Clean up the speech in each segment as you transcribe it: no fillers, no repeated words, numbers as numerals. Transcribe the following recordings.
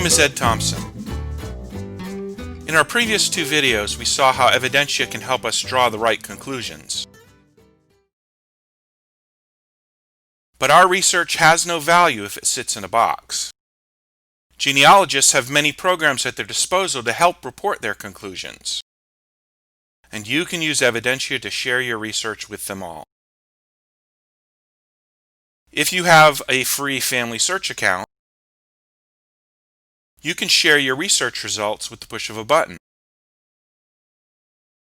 name is Ed Thompson. In our previous two videos, we saw how Evidentia can help us draw the right conclusions. But our research has no value if it sits in a box. Genealogists have many programs at their disposal to help report their conclusions. And you can use Evidentia to share your research with them all. If you have a free family search account, you can share your research results with the push of a button.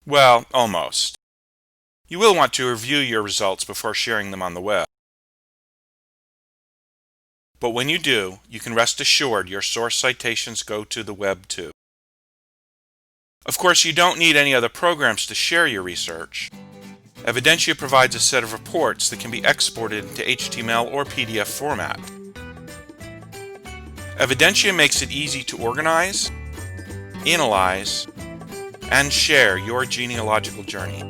Well, almost. You will want to review your results before sharing them on the web. But when you do, you can rest assured your source citations go to the web too. Of course, you don't need any other programs to share your research. Evidentia provides a set of reports that can be exported into HTML or PDF format. Evidentia makes it easy to organize, analyze, and share your genealogical journey.